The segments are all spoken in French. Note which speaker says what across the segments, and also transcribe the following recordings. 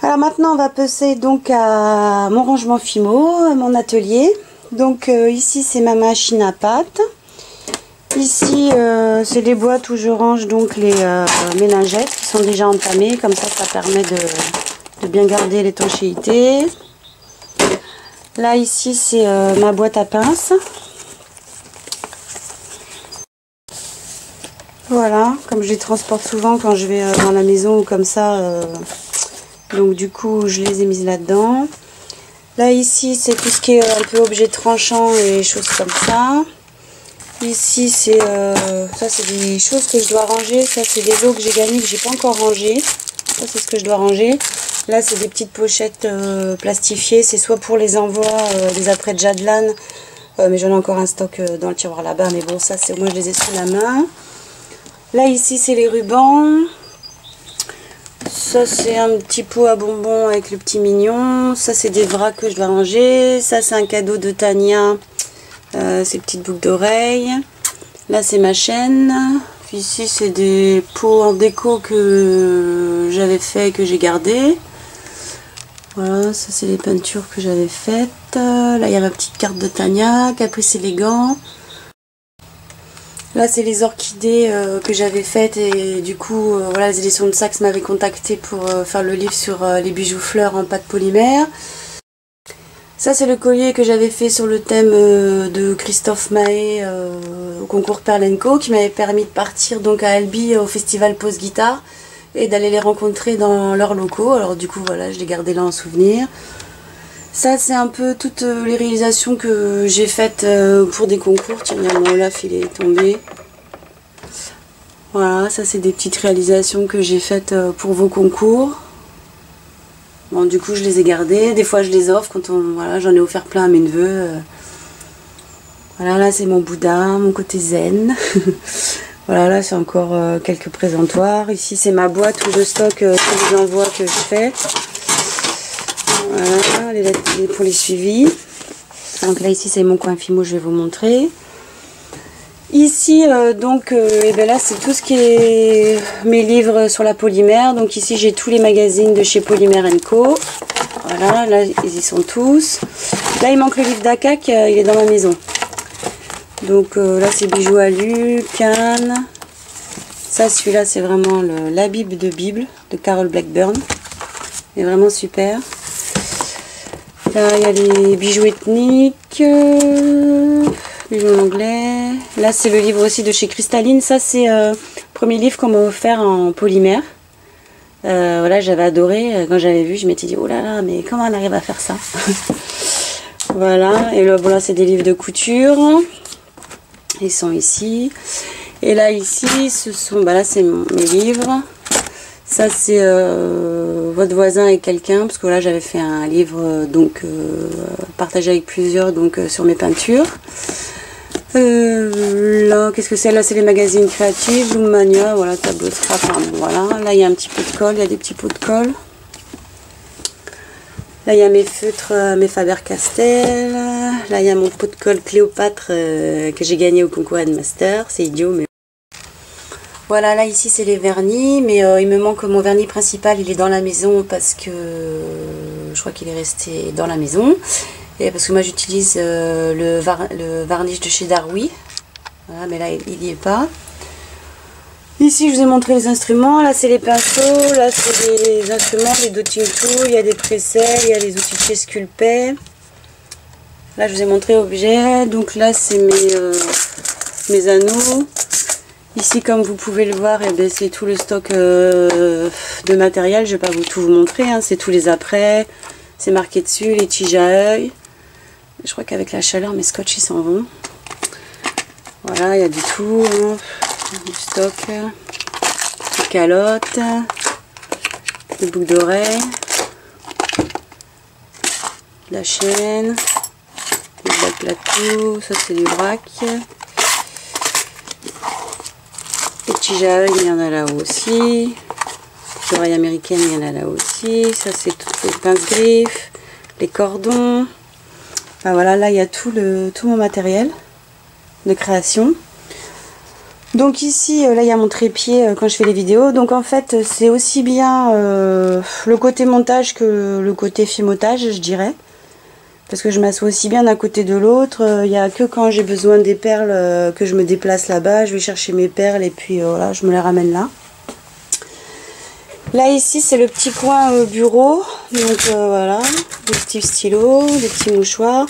Speaker 1: Alors maintenant on va passer donc à mon rangement Fimo, mon atelier. Donc ici c'est ma machine à pâte. Ici c'est les boîtes où je range donc les méningettes qui sont déjà entamées, comme ça permet de bien garder l'étanchéité. Là ici c'est ma boîte à pinces. Voilà, comme je les transporte souvent quand je vais dans la maison ou comme ça, donc du coup je les ai mises là-dedans. Là ici c'est tout ce qui est un peu objet tranchant et choses comme ça. Ici c'est ça, c'est des choses que je dois ranger. Ça c'est des lots que j'ai gagnés que j'ai pas encore rangé. Ça c'est ce que je dois ranger. Là c'est des petites pochettes plastifiées. C'est soit pour les envois des apprêts de Jadlan, mais j'en ai encore un stock dans le tiroir là-bas. Mais bon, ça c'est moi je les ai sous la main. Là ici c'est les rubans. Ça c'est un petit pot à bonbons avec le petit mignon. Ça c'est des vracs que je dois ranger. Ça c'est un cadeau de Tania. Ces petites boucles d'oreilles. Là c'est ma chaîne. Puis ici c'est des pots en déco que j'avais fait et que j'ai gardé. Voilà, ça c'est les peintures que j'avais faites. Là il y a ma petite carte de Tania. Caprice élégant. Là c'est les orchidées que j'avais faites et du coup voilà, les éditions de Saxe m'avaient contacté pour faire le livre sur les bijoux fleurs en pâte polymère. Ça c'est le collier que j'avais fait sur le thème de Christophe Mahé au concours Perlenco, qui m'avait permis de partir donc à Albi au festival Pause Guitare et d'aller les rencontrer dans leurs locaux. Alors du coup voilà, je l'ai gardé là en souvenir. Ça c'est un peu toutes les réalisations que j'ai faites pour des concours. Tiens, mon Olaf il est tombé. Voilà, ça c'est des petites réalisations que j'ai faites pour vos concours. Bon, du coup je les ai gardées. Des fois je les offre quand voilà, j'en ai offert plein à mes neveux. Voilà, là c'est mon Bouddha, mon côté zen. Voilà, là c'est encore quelques présentoirs. Ici c'est ma boîte où je stocke tous les envois que je fais. Voilà, les lettres pour les suivis. Donc là ici c'est mon coin Fimo, je vais vous montrer. Ici donc et ben là c'est tout ce qui est mes livres sur la polymère. Donc ici j'ai tous les magazines de chez Polymère & Co. Voilà, là ils y sont tous. Là il manque le livre d'Akak, il est dans ma maison. Donc là c'est bijoux alu, canne. Ça celui-là c'est vraiment la Bible de Carol Blackburn. Il est vraiment super. Là, il y a les bijoux ethniques, bijoux en anglais. Là, c'est le livre aussi de chez Cristalline. Ça, c'est le premier livre qu'on m'a offert en polymère. Voilà, j'avais adoré. Quand j'avais vu, je m'étais dit, oh là là, mais comment on arrive à faire ça? Voilà, et là, bon, là c'est des livres de couture. Ils sont ici. Et là, ici, ce sont, bah là, c'est mes livres. Ça c'est votre voisin et quelqu'un, parce que là j'avais fait un livre donc partagé avec plusieurs donc sur mes peintures. Là qu'est-ce que c'est? Là c'est les magazines créatifs, Bloomania, voilà, tableau scrap, hein, voilà. Là il y a un petit pot de colle, il y a des petits pots de colle. Là il y a mes feutres, mes Faber-Castell. Là il y a mon pot de colle Cléopâtre que j'ai gagné au concours Headmaster, c'est idiot mais... Voilà, là ici c'est les vernis, mais il me manque mon vernis principal, il est dans la maison parce que je crois qu'il est resté dans la maison. Et parce que moi j'utilise le varnish de chez Darwy. Voilà, mais là il n'y est pas. Ici je vous ai montré les instruments, là c'est les pinceaux, là c'est les instruments, les dotting tools, il y a des pressels, il y a les outils de chez Sculpey. Là je vous ai montré objets, donc là c'est mes anneaux. Ici, comme vous pouvez le voir, eh c'est tout le stock de matériel. Je ne vais pas tout vous montrer. Hein. C'est tous les apprêts. C'est marqué dessus, les tiges à œil. Je crois qu'avec la chaleur, mes scotch ils s'en vont. Voilà, il y a du tout. Hein. Du stock. Des calottes. Des boucles d'oreilles. De la chaîne. Des bacs plateaux. Ça, c'est du vrac. Les tiges à œil, il y en a là aussi. Les oreilles américaines, il y en a là aussi. Ça, c'est toutes les pinces-griffes, les cordons. Enfin, voilà, là, il y a tout mon matériel de création. Donc ici, là il y a mon trépied quand je fais les vidéos. Donc en fait, c'est aussi bien le côté montage que le côté filmotage, je dirais. Parce que je m'assois aussi bien d'un côté de l'autre. Il n'y a que quand j'ai besoin des perles que je me déplace là-bas. Je vais chercher mes perles et puis voilà, je me les ramène là. Là ici, c'est le petit coin bureau. Donc voilà, des petits stylos, des petits mouchoirs.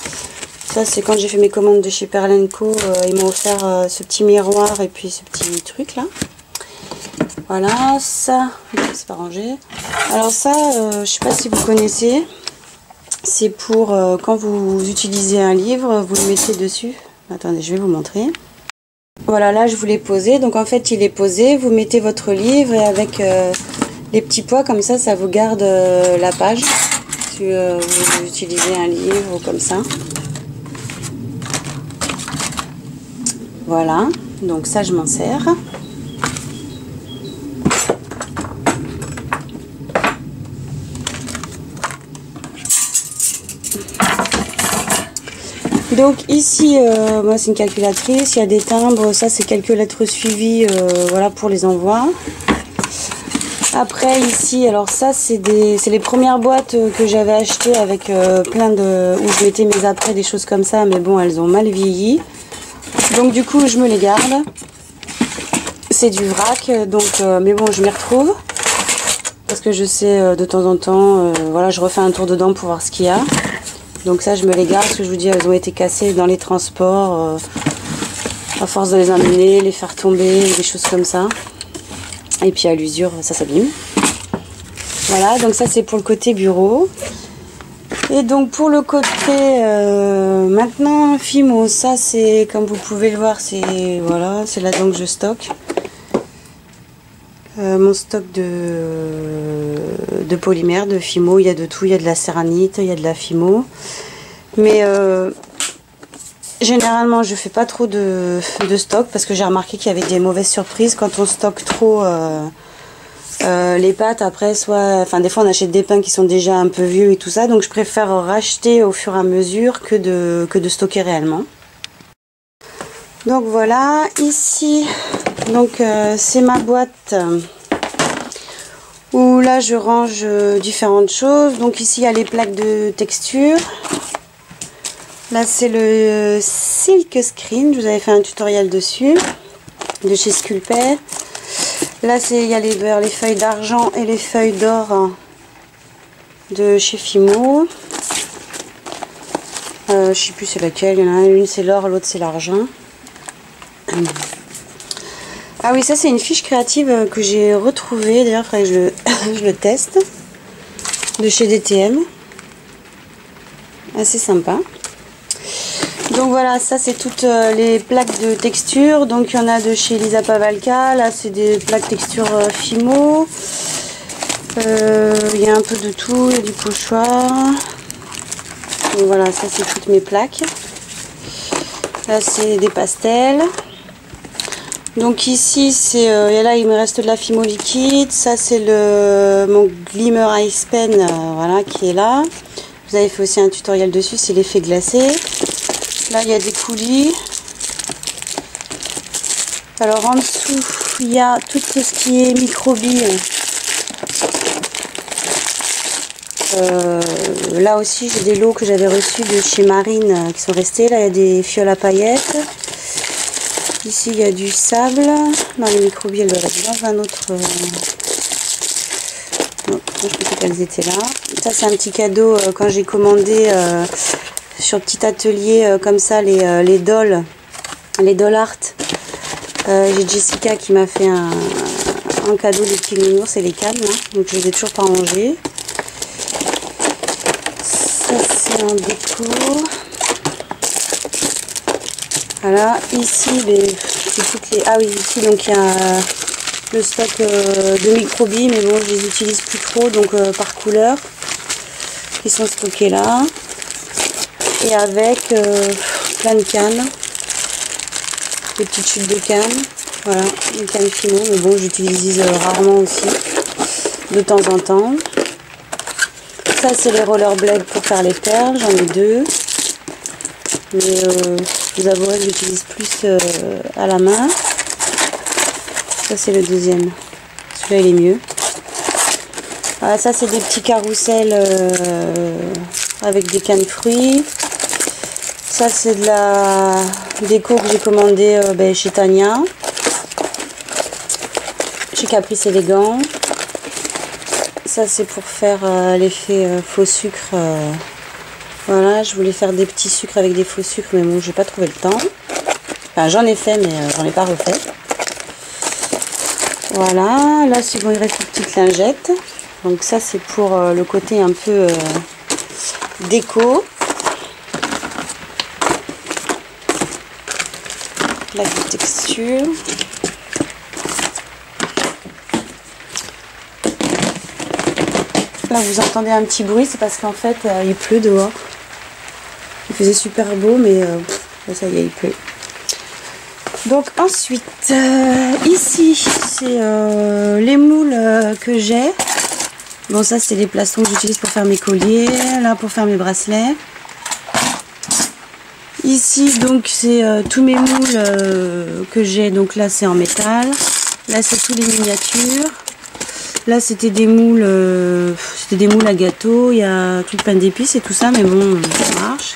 Speaker 1: Ça, c'est quand j'ai fait mes commandes de chez Perlenco. Ils m'ont offert ce petit miroir et puis ce petit truc là. Voilà, ça, c'est pas rangé. Alors ça, je sais pas si vous connaissez. C'est pour quand vous utilisez un livre, vous le mettez dessus. Attendez, je vais vous montrer. Voilà, là je vous l'ai posé. Donc en fait, il est posé. Vous mettez votre livre et avec les petits poids comme ça vous garde la page. Si vous utilisez un livre ou comme ça. Voilà, donc ça je m'en sers. Donc ici, moi c'est une calculatrice, il y a des timbres, ça c'est quelques lettres suivies, voilà pour les envois. Après ici, alors ça c'est les premières boîtes que j'avais achetées avec plein de... où je mettais mes apprêts, des choses comme ça, mais bon elles ont mal vieilli. Donc du coup je me les garde. C'est du vrac, donc mais bon je m'y retrouve. Parce que je sais de temps en temps, voilà je refais un tour dedans pour voir ce qu'il y a. Donc ça je me les garde, parce que je vous dis elles ont été cassées dans les transports, à force de les emmener, les faire tomber, des choses comme ça. Et puis à l'usure ça s'abîme. Voilà, donc ça c'est pour le côté bureau. Et donc pour le côté maintenant Fimo, ça c'est comme vous pouvez le voir, c'est voilà, c'est là-dedans que je stocke. Mon stock de polymère, de Fimo, il y a de tout, il y a de la céranite, il y a de la Fimo. Mais généralement je fais pas trop de stock parce que j'ai remarqué qu'il y avait des mauvaises surprises quand on stocke trop les pâtes. Après enfin des fois on achète des pains qui sont déjà un peu vieux et tout ça, donc je préfère racheter au fur et à mesure que de stocker réellement. Donc voilà, ici donc c'est ma boîte où là je range différentes choses. Donc ici il y a les plaques de texture. Là c'est le Silk Screen, je vous avais fait un tutoriel dessus, de chez Sculpey. Là il y a les feuilles d'argent et les feuilles d'or de chez Fimo. Je sais plus c'est laquelle, il y en a une c'est l'or, l'autre c'est l'argent. Ah oui, ça c'est une fiche créative que j'ai retrouvée, d'ailleurs il faudrait que je le teste, de chez DTM. Assez sympa. Donc voilà, ça c'est toutes les plaques de texture. Donc il y en a de chez Elisa Pavalka. Là c'est des plaques texture Fimo. Il y a un peu de tout, il y a du pochoir. Donc voilà, ça c'est toutes mes plaques. Là c'est des pastels. Donc ici c'est là il me reste de la Fimo liquide. Ça c'est mon Glimmer Ice Pen, voilà, qui est là. Vous avez fait aussi un tutoriel dessus, c'est l'effet glacé. Là il y a des coulis. Alors en dessous il y a tout ce qui est microbilles. Là aussi j'ai des lots que j'avais reçus de chez Marine qui sont restés. Là il y a des fioles à paillettes. Ici il y a du sable. Dans les microbilles, elles doivent être dans un autre. Non, je pensais qu'elles étaient là. Ça c'est un petit cadeau quand j'ai commandé sur petit atelier comme ça les dolls art. J'ai Jessica qui m'a fait un cadeau des petits nounours et les cannes. Hein, donc je les ai toujours pas rangés. Ça c'est en déco. Voilà, ici ah oui, ici donc il y a le stock de microbilles, mais bon je les utilise plus trop, donc par couleur qui sont stockés là, et avec plein de cannes, des petites chutes de cannes. Voilà, une canne Fimo, mais bon j'utilise rarement aussi, de temps en temps. Ça c'est les rollerblades pour faire les perles, j'en ai deux, mais je vous avouerai que j'utilise plus à la main. Ça c'est le deuxième. Celui-là il est mieux. Voilà, ça c'est des petits carousels avec des cannes fruits. Ça c'est de la déco que j'ai commandé chez Tania. Chez Caprice Élégant. Ça c'est pour faire l'effet faux sucre. Voilà, je voulais faire des petits sucres avec des faux sucres, mais bon, j'ai pas trouvé le temps. Enfin, j'en ai fait, mais j'en ai pas refait. Voilà, là, suivant, il reste une petite lingette. Donc ça, c'est pour le côté un peu déco. Là, des textures. Là, vous entendez un petit bruit, c'est parce qu'en fait, il pleut dehors. Il faisait super beau, mais ça y est, il pleut. Donc ensuite, ici, c'est les moules que j'ai. Bon, ça, c'est les plastons que j'utilise pour faire mes colliers. Là, pour faire mes bracelets. Ici, donc, c'est tous mes moules que j'ai. Donc là, c'est en métal. Là, c'est tous les miniatures. Là, c'était des moules à gâteau. Il y a tout plein d'épices et tout ça, mais bon, ça marche.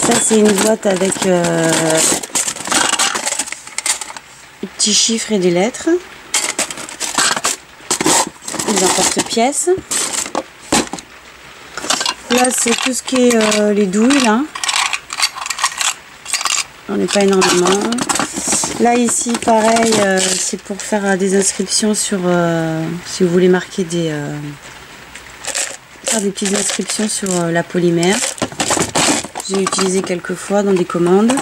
Speaker 1: Ça, c'est une boîte avec des petits chiffres et des lettres. Des emporte-pièces. Là, c'est tout ce qui est les douilles, là. On n'est pas énormément. Là, ici, pareil, c'est pour faire des inscriptions sur... si vous voulez marquer faire des petites inscriptions sur la polymère. J'ai utilisé quelques fois dans des commandes.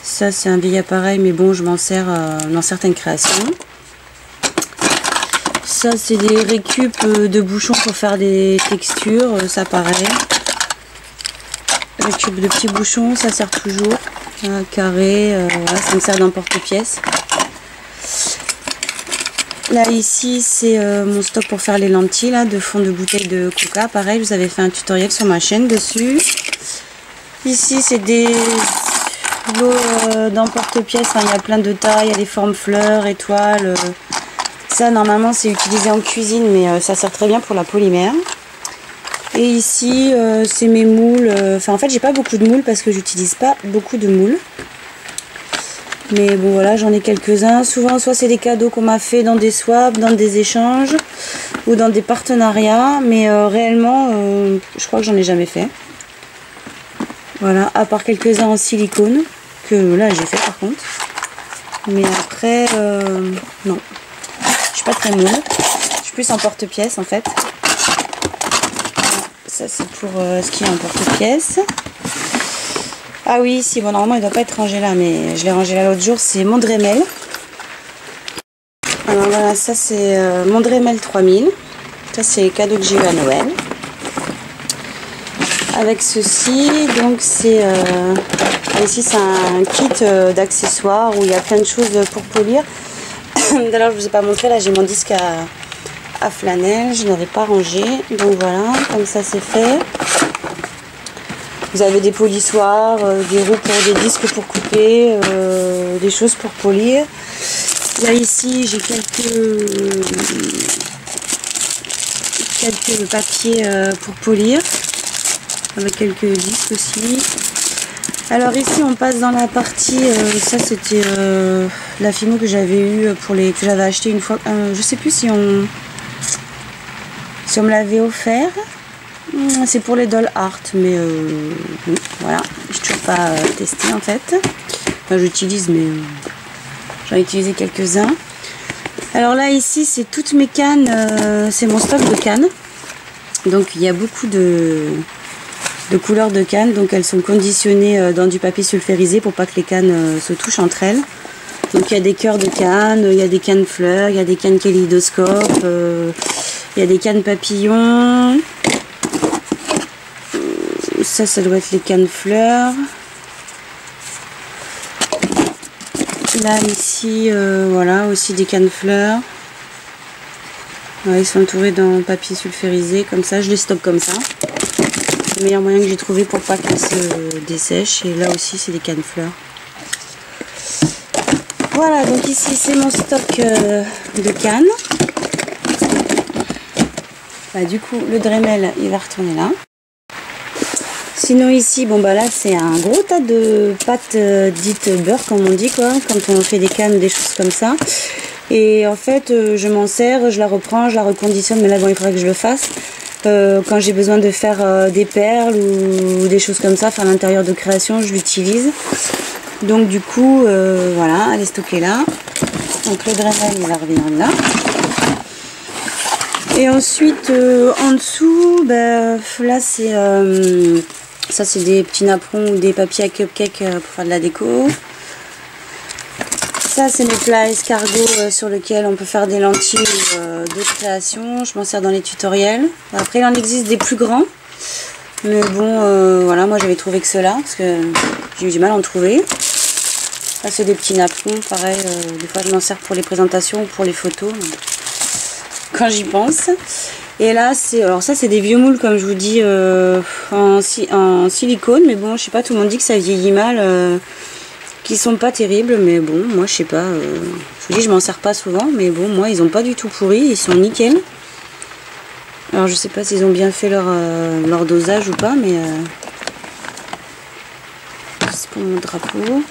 Speaker 1: Ça, c'est un vieil appareil, mais bon, je m'en sers dans certaines créations. Ça, c'est des récup de bouchons pour faire des textures. Ça, pareil. Récup de petits bouchons, ça sert toujours. Carré, voilà, ça me sert d'emporte-pièce. Là, ici, c'est mon stock pour faire les lentilles là, de fond de bouteille de coca. Pareil, je vous avais fait un tutoriel sur ma chaîne dessus. Ici, c'est des lots d'emporte-pièces. Enfin, il y a plein de tailles, il y a des formes fleurs, étoiles. Ça, normalement, c'est utilisé en cuisine, mais ça sert très bien pour la polymère. Et ici, c'est mes moules. Enfin, en fait, j'ai pas beaucoup de moules parce que j'utilise pas beaucoup de moules. Mais bon, voilà, j'en ai quelques-uns. Souvent, soit c'est des cadeaux qu'on m'a fait dans des swaps, dans des échanges ou dans des partenariats. Mais réellement, je crois que j'en ai jamais fait. Voilà, à part quelques-uns en silicone, que là, j'ai fait par contre. Mais après, non. Je suis pas très moule. Je suis plus en porte-pièce, en fait. Ça, c'est pour ce qui est en porte-pièce. Ah oui, si, bon, normalement, il ne doit pas être rangé là, mais je l'ai rangé là l'autre jour. C'est mon Dremel. Alors voilà, ça, c'est mon Dremel 3000. Ça, c'est les cadeaux que j'ai eu à Noël. Avec ceci, donc, c'est... ici, c'est un kit d'accessoires où il y a plein de choses pour polir. D'ailleurs, je ne vous ai pas montré, là, j'ai mon disque à flanelle, je n'avais pas rangé, donc voilà, comme ça c'est fait. Vous avez des polissoirs, des roues pour des disques pour couper, des choses pour polir. Là ici j'ai quelques papiers pour polir, avec quelques disques aussi. Alors ici on passe dans la partie, ça c'était la Fimo que j'avais eu que j'avais acheté une fois, je sais plus si on me l'avait offert. C'est pour les doll art, mais voilà, j'ai toujours pas testé en fait. Enfin, j'utilise, mais j'en ai utilisé quelques-uns. Alors là ici c'est toutes mes cannes, c'est mon stock de cannes. Donc il y a beaucoup de couleurs de cannes, donc elles sont conditionnées dans du papier sulfurisé pour pas que les cannes se touchent entre elles. Donc il y a des cœurs de cannes, il y a des cannes fleurs, il y a des cannes kaléidoscope, il y a des cannes papillons. Ça doit être les cannes fleurs. Là ici, voilà, aussi des cannes fleurs. Ouais, ils sont entourés d'un papier sulfurisé, comme ça, je les stocke comme ça. C'est le meilleur moyen que j'ai trouvé pour pas qu'elles se dessèchent. Et là aussi c'est des cannes fleurs. Voilà, donc ici c'est mon stock de cannes. Bah, du coup le Dremel il va retourner là. Sinon ici, bon bah là c'est un gros tas de pâtes dites beurre comme on dit quoi, quand on fait des cannes, des choses comme ça. Et en fait je m'en sers, je la reprends, je la reconditionne, mais là bon il faudrait que je le fasse. Quand j'ai besoin de faire des perles ou des choses comme ça, faire l'intérieur de création, je l'utilise. Donc du coup voilà, elle est stockée là. Donc le Dremel il va revenir là. Et ensuite en dessous, ben, là c'est ça c'est des petits napperons ou des papiers à cupcake pour faire de la déco. Ça c'est mes plats escargots sur lesquels on peut faire des lentilles de création. Je m'en sers dans les tutoriels. Après il en existe des plus grands. Mais bon voilà, moi j'avais trouvé que ceux-là parce que j'ai eu du mal à en trouver. Ça c'est des petits napperons, pareil, des fois je m'en sers pour les présentations ou pour les photos. Quand j'y pense. Et là c'est, alors ça c'est des vieux moules comme je vous dis en silicone, mais bon je sais pas, tout le monde dit que ça vieillit mal, qui sont pas terribles, mais bon moi je sais pas, je vous dis je m'en sers pas souvent, mais bon moi ils ont pas du tout pourri, ils sont nickel. Alors je sais pas s'ils ont bien fait leur dosage ou pas, mais c'est pour mon drapeau.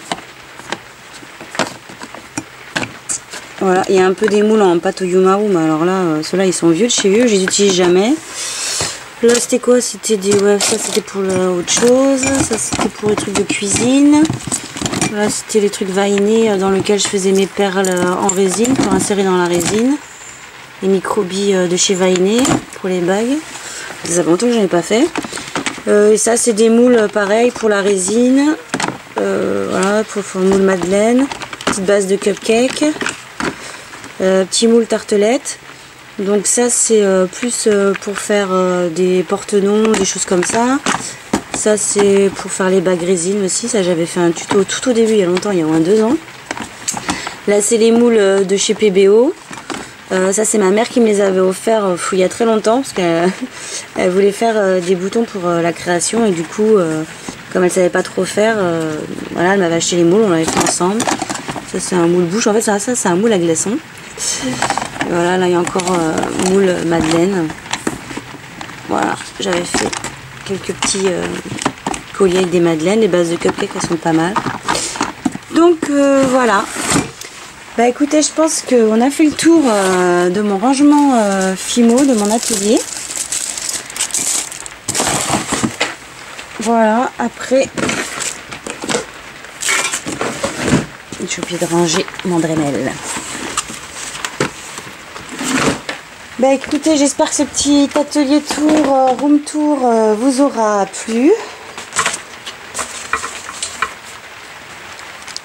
Speaker 1: Voilà, il y a un peu des moules en pâte au yumaru, mais alors là, ceux-là ils sont vieux de chez vieux, je les utilise jamais. Là c'était quoi? C'était des. Ouais, ça c'était pour autre chose, ça c'était pour les trucs de cuisine. Là c'était les trucs vainés dans lesquels je faisais mes perles en résine pour insérer dans la résine. Les micro-billes de chez Vainé pour les bagues. Ça fait longtemps que je n'en ai pas fait. Et ça c'est des moules pareil pour la résine. Voilà, pour le moule madeleine. Petite base de cupcake. Petit moule tartelette. Donc ça c'est plus pour faire des porte-noms, des choses comme ça. Ça c'est pour faire les bagues résine aussi. Ça j'avais fait un tuto tout au début il y a longtemps, il y a au moins 2 ans. Là c'est les moules de chez PBO. Ça c'est ma mère qui me les avait offerts il y a très longtemps parce qu'elle voulait faire des boutons pour la création et du coup comme elle savait pas trop faire, voilà, elle m'avait acheté les moules, on l'avait fait ensemble. Ça c'est un moule bouche, en fait ça c'est un moule à glaçons. Et voilà, là il y a encore moule madeleine. Voilà, j'avais fait quelques petits colliers avec des madeleines, les bases de cupcake elles sont pas mal. Donc voilà. Bah écoutez, je pense qu'on a fait le tour de mon rangement Fimo, de mon atelier. Voilà, après, j'ai oublié de ranger mon Dremel. Bah écoutez, j'espère que ce petit atelier tour, room tour, vous aura plu.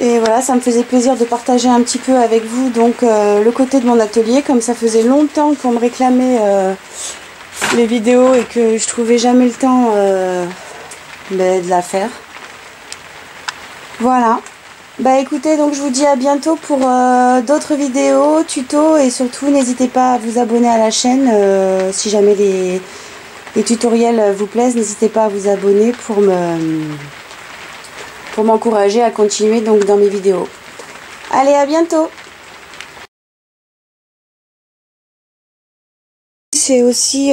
Speaker 1: Et voilà, ça me faisait plaisir de partager un petit peu avec vous donc le côté de mon atelier, comme ça faisait longtemps qu'on me réclamait les vidéos et que je trouvais jamais le temps de la faire. Voilà. Bah écoutez, donc je vous dis à bientôt pour d'autres vidéos, tutos, et surtout n'hésitez pas à vous abonner à la chaîne si jamais les tutoriels vous plaisent, n'hésitez pas à vous abonner pour m'encourager à continuer donc dans mes vidéos. Allez, à bientôt. C'est aussi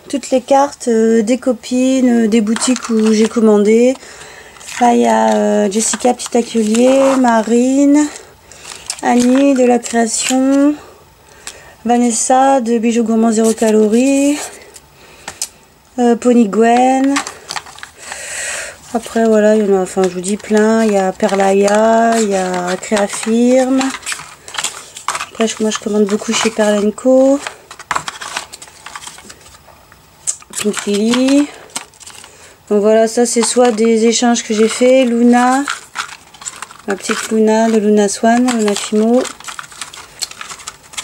Speaker 1: toutes les cartes des copines, des boutiques où j'ai commandé. Là il y a Jessica Petit Atelier, Marine, Annie de la création, Vanessa de Bijoux Gourmands 0 calories, Pony Gwen. Après voilà, il y en a, enfin je vous dis plein, il y a Perlaya, il y a Créafirme. Après moi je commande beaucoup chez Perle & Co. Pink Lily. Donc voilà, ça c'est soit des échanges que j'ai fait, Luna, ma petite Luna de Luna Swan, Luna Fimo.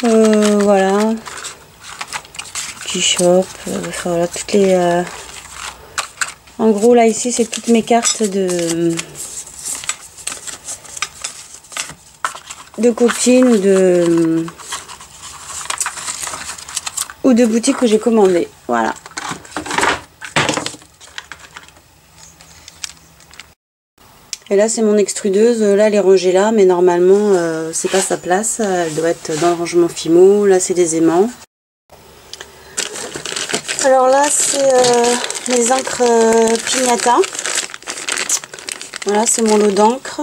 Speaker 1: Voilà. Petit shop, enfin voilà, toutes les... En gros, là, ici, c'est toutes mes cartes de copines ou de boutiques que j'ai commandées. Voilà. Et là c'est mon extrudeuse, là elle est rangée là, mais normalement c'est pas sa place, elle doit être dans le rangement Fimo. Là c'est des aimants. Alors là c'est mes encres Pignata. Voilà, c'est mon lot d'encre.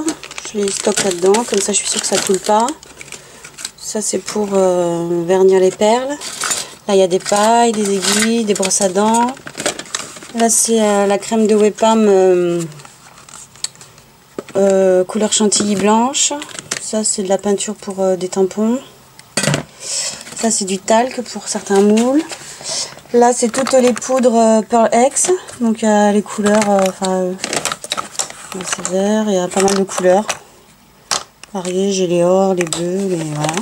Speaker 1: Je les stocke là-dedans, comme ça je suis sûre que ça coule pas. Ça c'est pour vernir les perles. Là il y a des pailles, des aiguilles, des brosses à dents. Là c'est la crème de Wepam couleur chantilly blanche. Ça c'est de la peinture pour des tampons. Ça c'est du talc pour certains moules. Là c'est toutes les poudres Pearl X. Donc les couleurs, c'est vert, il y a pas mal de couleurs variées, j'ai les or, les bleus, les voilà.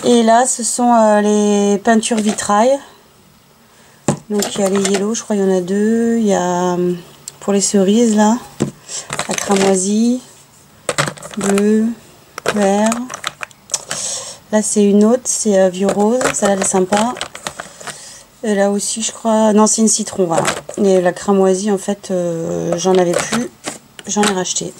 Speaker 1: Et là ce sont les peintures vitrail. Donc il y a les yellow, je crois il y en a deux. Il y a pour les cerises là, la cramoisie, bleu, vert. Là c'est une autre, c'est vieux rose, celle-là elle est sympa. Et là aussi je crois, non c'est une citron, voilà. Et la cramoisie en fait j'en avais plus, j'en ai racheté.